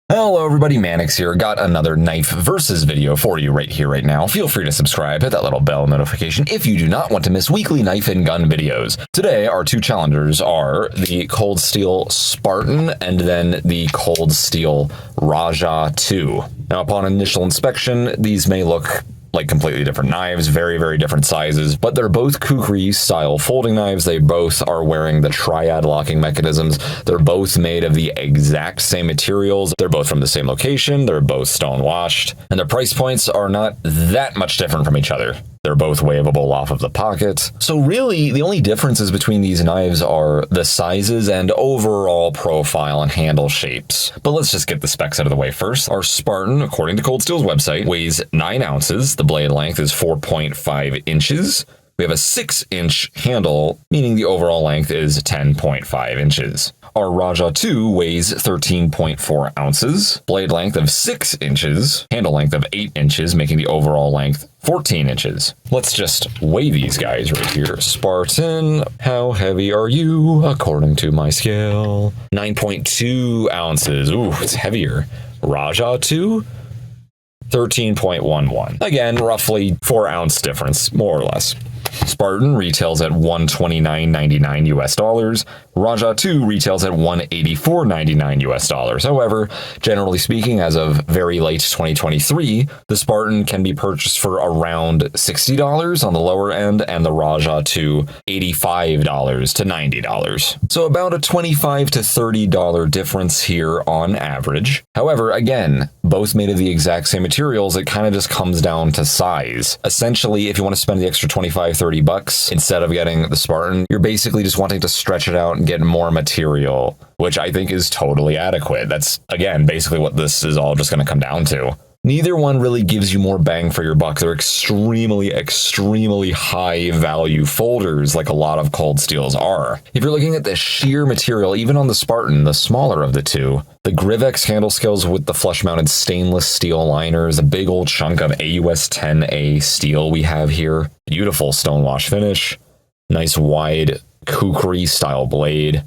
Hello everybody, Mannix here. Got another knife versus video for you right here, right now. Feel free to subscribe, hit that little bell notification if you do not want to miss weekly knife and gun videos. Today, our two challengers are the Cold Steel Spartan and then the Cold Steel Rajah 2. Now, upon initial inspection, these may look like completely different knives, very different sizes, but they're both kukri style folding knives. They both are wearing the triad locking mechanisms. They're both made of the exact same materials. They're both from the same location. They're both stone washed, and their price points are not that much different from each other. They're both waveable off of the pocket. So really, the only differences between these knives are the sizes and overall profile and handle shapes. But let's just get the specs out of the way first. Our Spartan, according to Cold Steel's website, weighs 9 ounces. The blade length is 4.5 inches. We have a 6-inch handle, meaning the overall length is 10.5 inches. Our Rajah 2 weighs 13.4 ounces, blade length of 6 inches, handle length of 8 inches, making the overall length 14 inches. Let's just weigh these guys right here. Spartan, how heavy are you according to my scale? 9.2 ounces. Ooh, it's heavier. Rajah 2, 13.11. Again, roughly 4-ounce difference, more or less. Spartan retails at $129.99 US dollars. Rajah 2 retails at $184.99 US dollars. However, generally speaking, as of very late 2023, the Spartan can be purchased for around $60 on the lower end, and the Rajah 2 $85 to $90. So about a $25 to $30 difference here on average. However, again, both made of the exact same materials, it kind of just comes down to size. Essentially, if you want to spend the extra $25-$30 instead of getting the Spartan, you're basically just wanting to stretch it out and get more material, which I think is totally adequate. That's, again, basically what this is all just going to come down to. Neither one really gives you more bang for your buck. They're extremely high value folders, like a lot of Cold Steels are. If you're looking at the sheer material, even on the Spartan, the smaller of the two, the Grivex handle scales with the flush mounted stainless steel liners, a big old chunk of AUS 10A steel we have here, beautiful stonewash finish, nice wide kukri style blade.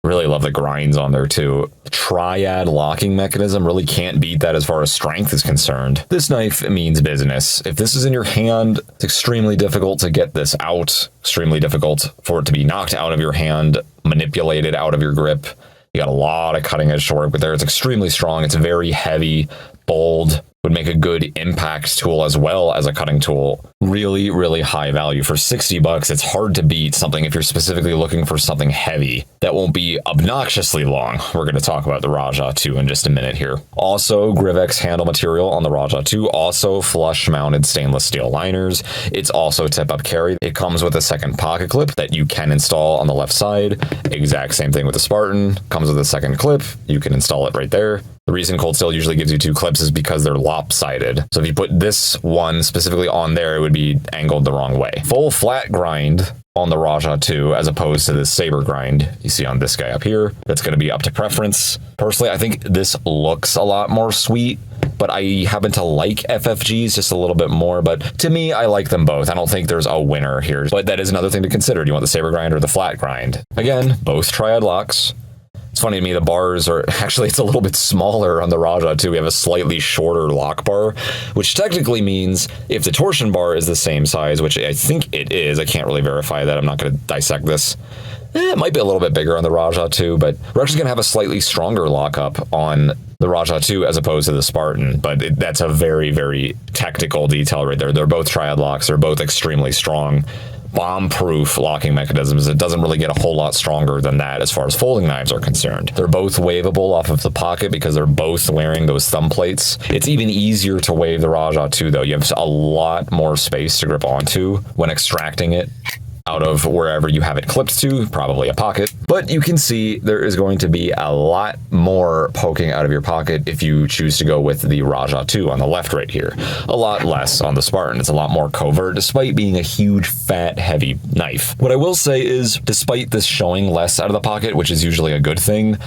Really love the grinds on there too. Triad locking mechanism, really can't beat that as far as strength is concerned. This knife means business. If this is in your hand, it's extremely difficult to get this out. Extremely difficult for it to be knocked out of your hand, manipulated out of your grip. You got a lot of cutting edge to work with there. It's extremely strong. It's very heavy, bold. Would make a good impact tool as well as a cutting tool. Really high value. For $60, it's hard to beat something if you're specifically looking for something heavy that won't be obnoxiously long. We're going to talk about the Rajah 2 in just a minute here. Also, Grivex handle material on the Rajah 2, also flush mounted stainless steel liners. It's also tip up carry. It comes with a second pocket clip that you can install on the left side. Exact same thing with the Spartan. Comes with a second clip. You can install it right there. The reason Cold Steel usually gives you 2 clips is because they're lopsided. So if you put this one specifically on there, it would be angled the wrong way. Full flat grind on the Rajah 2 as opposed to the saber grind you see on this guy up here. That's going to be up to preference. Personally, I think this looks a lot more sweet, but I happen to like FFGs just a little bit more. But to me, I like them both. I don't think there's a winner here, but that is another thing to consider. Do you want the saber grind or the flat grind? Again, both triad locks. It's funny to me, the bars are, actually it's a little bit smaller on the Rajah too. We have a slightly shorter lock bar, which technically means if the torsion bar is the same size, which I think it is, I can't really verify that, I'm not going to dissect this. It might be a little bit bigger on the Rajah 2, but we're actually going to have a slightly stronger lockup on the Rajah 2 as opposed to the Spartan, but that's a very technical detail right there. They're both triad locks, they're both extremely strong. Bomb-proof locking mechanisms. It doesn't really get a whole lot stronger than that as far as folding knives are concerned. They're both waveable off of the pocket because they're both wearing those thumb plates. It's even easier to wave the Rajah 2 though. You have a lot more space to grip onto when extracting it out of wherever you have it clipped to, probably a pocket. But you can see there is going to be a lot more poking out of your pocket if you choose to go with the Rajah 2 on the left right here. A lot less on the Spartan. It's a lot more covert despite being a huge, fat, heavy knife. What I will say is, despite this showing less out of the pocket, which is usually a good thing,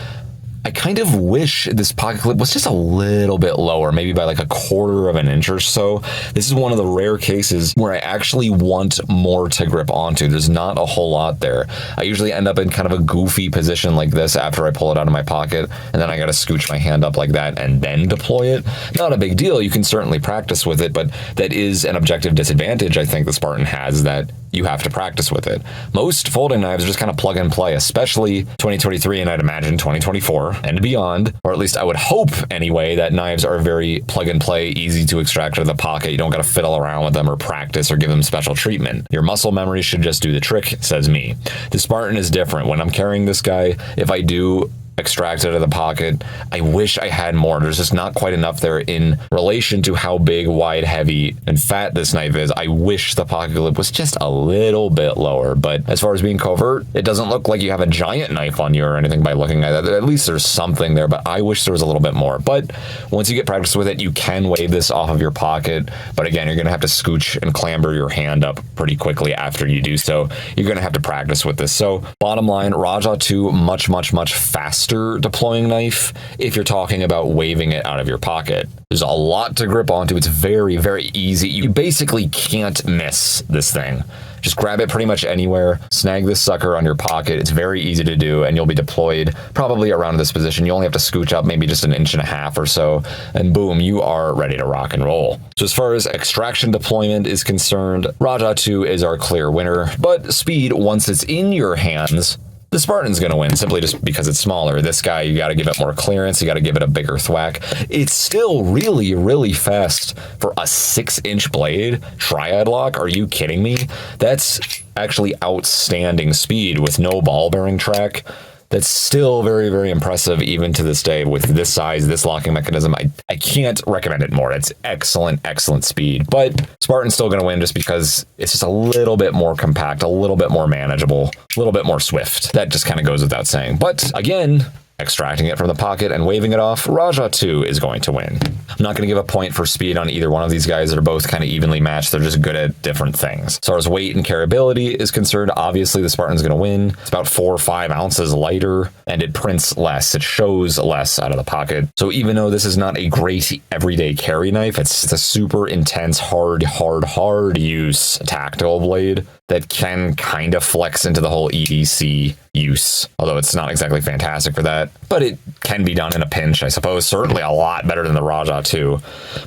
I kind of wish this pocket clip was just a little bit lower, maybe by like a quarter of an inch or so. This is one of the rare cases where I actually want more to grip onto. There's not a whole lot there. I usually end up in kind of a goofy position like this after I pull it out of my pocket, and then I gotta scooch my hand up like that and then deploy it. Not a big deal. You can certainly practice with it, but that is an objective disadvantage I think the Spartan has, that you have to practice with it. Most folding knives are just kind of plug and play, especially 2023 and I'd imagine 2024 and beyond, or at least I would hope anyway, that knives are very plug and play, easy to extract out of the pocket. You don't got to fiddle around with them or practice or give them special treatment. Your muscle memory should just do the trick, says me. The Spartan is different. When I'm carrying this guy, if I do extract it out of the pocket, I wish I had more. There's just not quite enough there in relation to how big, wide, heavy, and fat this knife is. I wish the pocket clip was just a little bit lower, but as far as being covert, it doesn't look like you have a giant knife on you or anything by looking at that. At least there's something there, but I wish there was a little bit more. But once you get practice with it, you can wave this off of your pocket, but again, you're gonna have to scooch and clamber your hand up pretty quickly after you do so. You're gonna have to practice with this. So bottom line, Rajah 2, much faster deploying knife if you're talking about waving it out of your pocket. There's a lot to grip onto. It's very, very easy. You basically can't miss this thing. Just grab it pretty much anywhere, snag this sucker on your pocket. It's very easy to do, and you'll be deployed probably around this position. You only have to scooch up maybe just 1.5 inches or so, and boom, you are ready to rock and roll. So as far as extraction deployment is concerned, Rajah 2 is our clear winner, but speed, once it's in your hands, the Spartan's going to win simply just because it's smaller. This guy, you got to give it more clearance. You got to give it a bigger thwack. It's still really, really fast for a 6-inch blade. Triad lock? Are you kidding me? That's actually outstanding speed with no ball bearing track. That's still very, very impressive even to this day with this size, this locking mechanism. I can't recommend it more. It's excellent, excellent speed. But Spartan's still going to win just because it's just a little bit more compact, a little bit more manageable, a little bit more swift. That just kind of goes without saying. But again, extracting it from the pocket and waving it off, Rajah 2 is going to win. I'm not going to give a point for speed on either one of these guys. They're both kind of evenly matched. They're just good at different things. As far as weight and carryability is concerned, obviously the Spartan's going to win. It's about 4 or 5 ounces lighter, and it prints less. It shows less out of the pocket. So even though this is not a great everyday carry knife, it's a super intense, hard use tactical blade that can kind of flex into the whole EDC use, although it's not exactly fantastic for that. But it can be done in a pinch, I suppose. Certainly a lot better than the Rajah 2.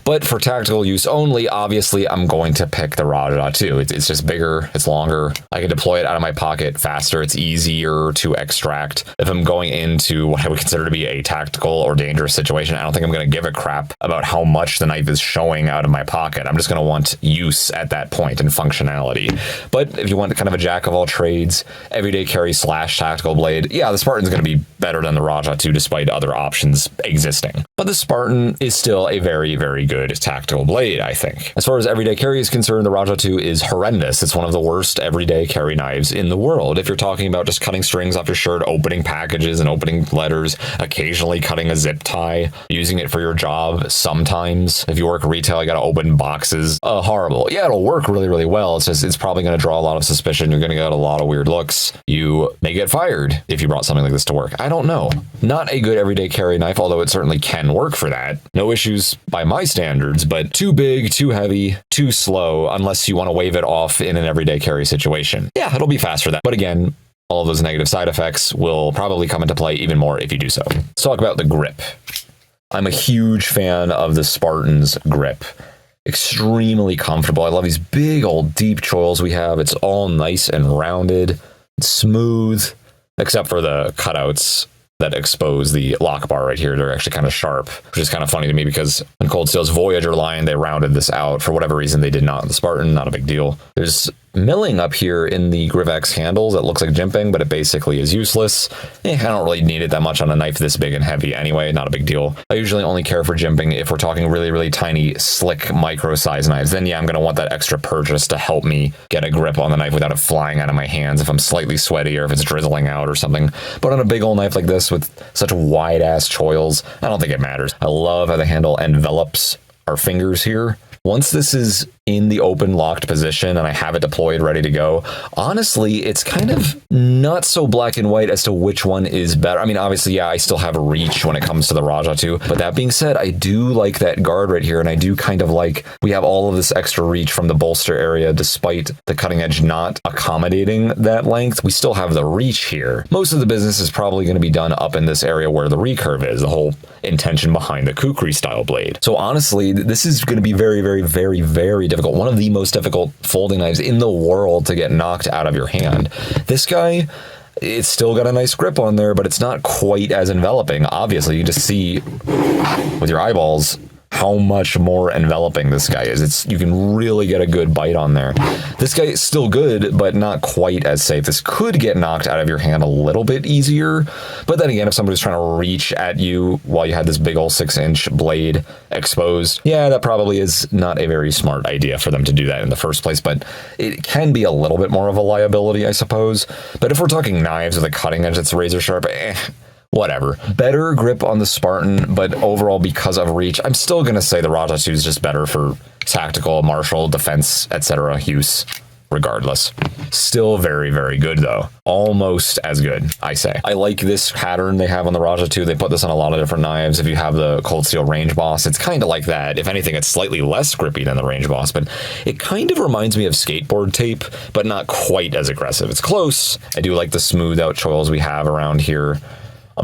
But for tactical use only, obviously, I'm going to pick the Rajah 2. It's just bigger, it's longer. I can deploy it out of my pocket faster. It's easier to extract. If I'm going into what I would consider to be a tactical or dangerous situation, I don't think I'm going to give a crap about how much the knife is showing out of my pocket. I'm just going to want use at that point and functionality. But if you want kind of a jack of all trades, everyday carry / tactical blade, yeah, the Spartan's going to be better than the Rajah 2 despite other options existing. But the Spartan is still a very, very good tactical blade, I think. As far as everyday carry is concerned, the Rajah 2 is horrendous. It's one of the worst everyday carry knives in the world. If you're talking about just cutting strings off your shirt, opening packages and opening letters, occasionally cutting a zip tie, using it for your job sometimes. If you work retail, you got to open boxes. Horrible. Yeah, it'll work really, really well. It's just, it's probably going to draw a lot of suspicion. You're going to get a lot of weird looks. You may get fired if you brought something like this to work. I don't know. Not a good everyday carry knife, although it certainly can work for that. No issues by my standards, but too big, too heavy, too slow, unless you want to wave it off in an everyday carry situation. Yeah, it'll be fast for that. But again, all of those negative side effects will probably come into play even more if you do so. Let's talk about the grip. I'm a huge fan of the Spartan's grip. Extremely comfortable. I love these big old deep choils we have. It's all nice and rounded, smooth, except for the cutouts that expose the lock bar right here. They're actually kind of sharp, which is kind of funny to me because in Cold Steel's Voyager line, they rounded this out. For whatever reason, they did not in the Spartan. Not a big deal. There's milling up here in the Grivex handles that looks like jimping, but it basically is useless. I don't really need it that much on a knife this big and heavy anyway, not a big deal. I usually only care for jimping if we're talking really, really tiny, slick, micro size knives. Then yeah, I'm going to want that extra purchase to help me get a grip on the knife without it flying out of my hands if I'm slightly sweaty or if it's drizzling out or something. But on a big old knife like this with such wide ass choils, I don't think it matters. I love how the handle envelops our fingers here. Once this is in the open locked position and I have it deployed ready to go, honestly, it's kind of not so black and white as to which one is better. I mean, obviously, yeah, I still have reach when it comes to the Rajah 2, but that being said, I do like that guard right here, and I do kind of like we have all of this extra reach from the bolster area despite the cutting edge not accommodating that length. We still have the reach here. Most of the business is probably going to be done up in this area where the recurve is, the whole intention behind the kukri style blade. So honestly, this is going to be very, very, very, very difficult. One of the most difficult folding knives in the world to get knocked out of your hand. This guy, it's still got a nice grip on there, but it's not quite as enveloping. Obviously, you just see with your eyeballs how much more enveloping this guy is. You can really get a good bite on there. This guy is still good, but not quite as safe. This could get knocked out of your hand a little bit easier, but then again, if somebody's trying to reach at you while you had this big old 6-inch blade exposed, yeah, that probably is not a very smart idea for them to do that in the first place, but it can be a little bit more of a liability, I suppose. But if we're talking knives with a cutting edge that's razor sharp, whatever. Better grip on the Spartan, but overall, because of reach, I'm still going to say the Rajah 2 is just better for tactical, martial, defense, etc. use, regardless. Still very, very good, though. Almost as good, I say. I like this pattern they have on the Rajah 2. They put this on a lot of different knives. If you have the Cold Steel Range Boss, it's kind of like that. If anything, it's slightly less grippy than the Range Boss, but it kind of reminds me of skateboard tape, but not quite as aggressive. It's close. I do like the smooth out choils we have around here.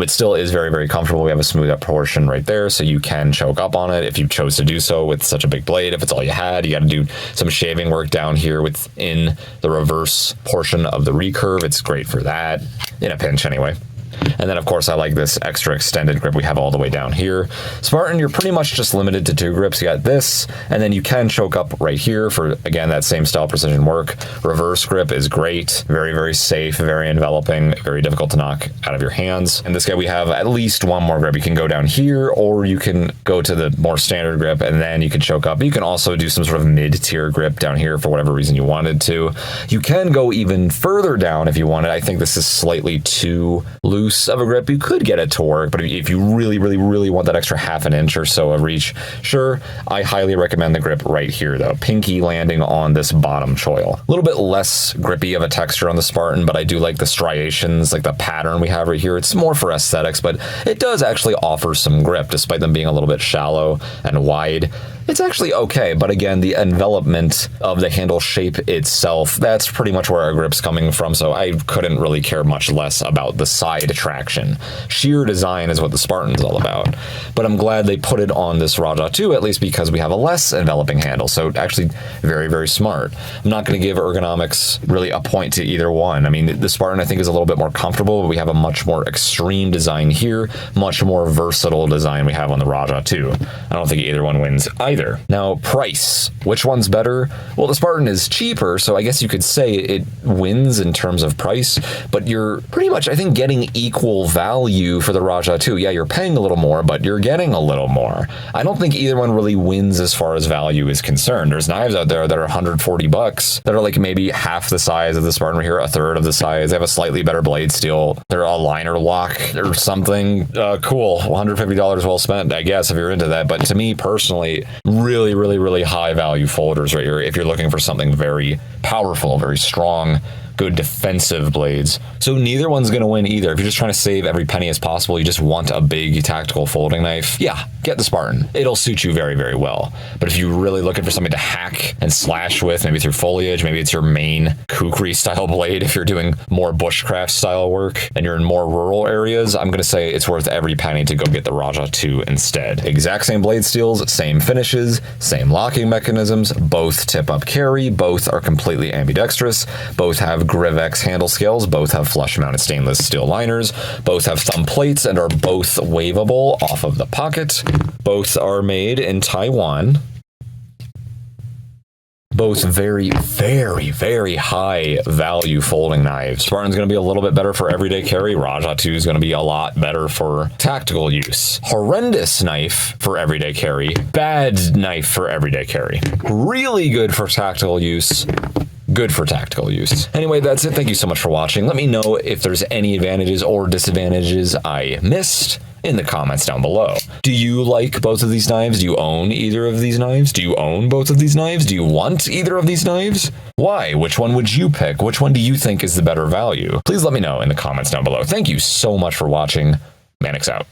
It still is very, very comfortable. We have a smooth up portion right there, so you can choke up on it if you chose to do so with such a big blade. If it's all you had, you got to do some shaving work down here within the reverse portion of the recurve. It's great for that, in a pinch anyway. And then, of course, I like this extra extended grip we have all the way down here. Spartan, you're pretty much just limited to 2 grips. You got this, and then you can choke up right here for, again, that same style precision work. Reverse grip is great. Very, very safe, very enveloping, very difficult to knock out of your hands. And this guy, we have at least one more grip. You can go down here, or you can go to the more standard grip, and then you can choke up. You can also do some sort of mid-tier grip down here for whatever reason you wanted to. You can go even further down if you wanted. I think this is slightly too loose of a grip. You could get it to work, but if you really, really, really want that extra half an inch or so of reach, sure, I highly recommend the grip right here, though. Pinky landing on this bottom choil. A little bit less grippy of a texture on the Spartan, but I do like the striations, like the pattern we have right here. It's more for aesthetics, but it does actually offer some grip, despite them being a little bit shallow and wide. It's actually okay, but again, the envelopment of the handle shape itself, that's pretty much where our grip's coming from, so I couldn't really care much less about the side traction. Sheer design is what the Spartan's all about, but I'm glad they put it on this Rajah 2, at least because we have a less enveloping handle, so actually very, very smart. I'm not going to give ergonomics really a point to either one. I mean, the Spartan, I think, is a little bit more comfortable, but we have a much more extreme design here, much more versatile design we have on the Rajah 2. I don't think either one wins either. Now, price. Which one's better? Well, the Spartan is cheaper, so I guess you could say it wins in terms of price, but you're pretty much, I think, getting equal value for the Rajah 2. Yeah, you're paying a little more, but you're getting a little more. I don't think either one really wins as far as value is concerned. There's knives out there that are $140 that are like maybe half the size of the Spartan right here, a third of the size. They have a slightly better blade steel. They're a liner lock or something. Cool. $150 well spent, I guess, if you're into that. But to me personally, really, really, really high value folders right here if you're looking for something very powerful, very strong, good defensive blades. So neither one's going to win either. If you're just trying to save every penny as possible, you just want a big tactical folding knife, yeah, get the Spartan. It'll suit you very, very well. But if you're really looking for something to hack and slash with, maybe through foliage, maybe it's your main kukri style blade if you're doing more bushcraft style work and you're in more rural areas, I'm going to say it's worth every penny to go get the Rajah 2 instead. Exact same blade steels, same finishes, same locking mechanisms, both tip up carry, both are completely ambidextrous, both have Grivex handle scales, both have flush mounted stainless steel liners, both have thumb plates and are both waveable off of the pocket. Both are made in Taiwan. Both very, very, very high value folding knives. Spartan's going to be a little bit better for everyday carry. Rajah 2 is going to be a lot better for tactical use. Horrendous knife for everyday carry. Bad knife for everyday carry. Really good for tactical use. Good for tactical use. Anyway, that's it. Thank you so much for watching. Let me know if there's any advantages or disadvantages I missed. in the comments down below. Do you like both of these knives? Do you own either of these knives? Do you own both of these knives? Do you want either of these knives? Why? Which one would you pick? Which one do you think is the better value? Please let me know in the comments down below. Thank you so much for watching. Mannix out.